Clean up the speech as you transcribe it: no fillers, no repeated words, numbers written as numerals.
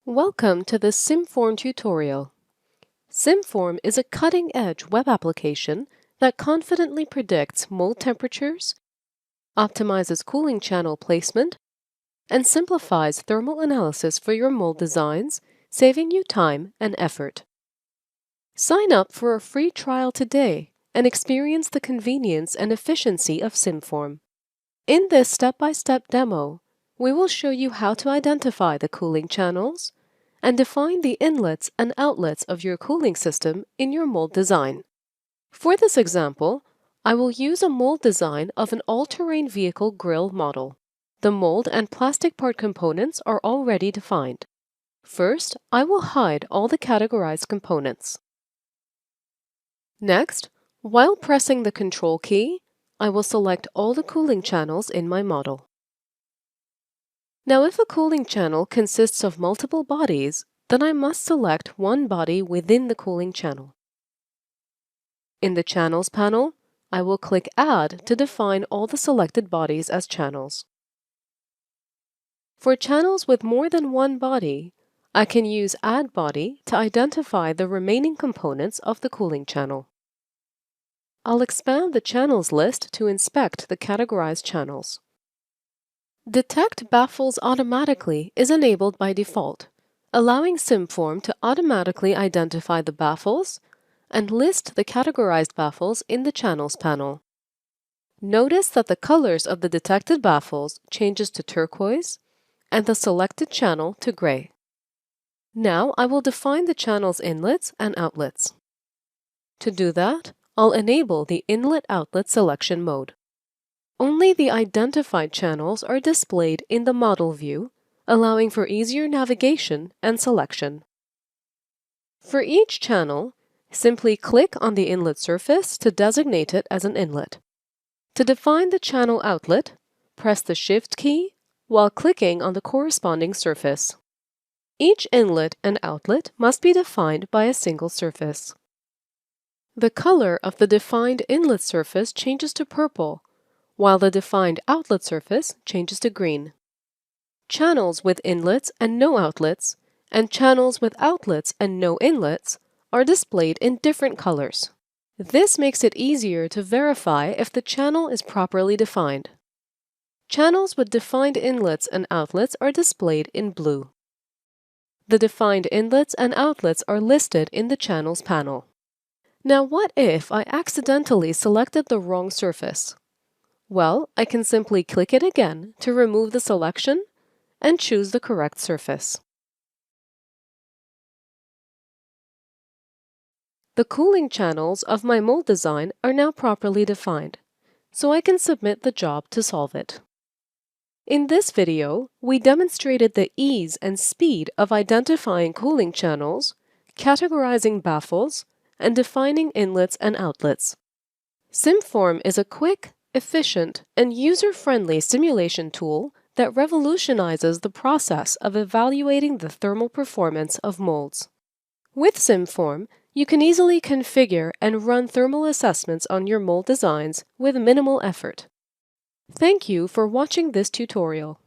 Welcome to the SimForm tutorial. SimForm is a cutting-edge web application that confidently predicts mold temperatures, optimizes cooling channel placement, and simplifies thermal analysis for your mold designs, saving you time and effort. Sign up for a free trial today and experience the convenience and efficiency of SimForm. In this step-by-step demo, we will show you how to identify the cooling channels and define the inlets and outlets of your cooling system in your mold design. For this example, I will use a mold design of an all-terrain vehicle grille model. The mold and plastic part components are already defined. First, I will hide all the categorized components. Next, while pressing the Control key, I will select all the cooling channels in my model. Now, if a cooling channel consists of multiple bodies, then I must select one body within the cooling channel. In the Channels panel, I will click Add to define all the selected bodies as channels. For channels with more than one body, I can use Add Body to identify the remaining components of the cooling channel. I'll expand the Channels list to inspect the categorized channels. Detect Baffles Automatically is enabled by default, allowing SimForm to automatically identify the baffles and list the categorized baffles in the Channels panel. Notice that the colors of the detected baffles changes to turquoise and the selected channel to gray. Now I will define the channel's inlets and outlets. To do that, I'll enable the Inlet-Outlet selection mode. Only the identified channels are displayed in the model view, allowing for easier navigation and selection. For each channel, simply click on the inlet surface to designate it as an inlet. To define the channel outlet, press the Shift key while clicking on the corresponding surface. Each inlet and outlet must be defined by a single surface. The color of the defined inlet surface changes to purple, while the defined outlet surface changes to green. Channels with inlets and no outlets, and channels with outlets and no inlets are displayed in different colors. This makes it easier to verify if the channel is properly defined. Channels with defined inlets and outlets are displayed in blue. The defined inlets and outlets are listed in the Channels panel. Now, what if I accidentally selected the wrong surface? Well, I can simply click it again to remove the selection and choose the correct surface. The cooling channels of my mold design are now properly defined, so I can submit the job to solve it. In this video, we demonstrated the ease and speed of identifying cooling channels, categorizing baffles, and defining inlets and outlets. SimForm is a quick, efficient, and user-friendly simulation tool that revolutionizes the process of evaluating the thermal performance of molds. With SimForm, you can easily configure and run thermal assessments on your mold designs with minimal effort. Thank you for watching this tutorial.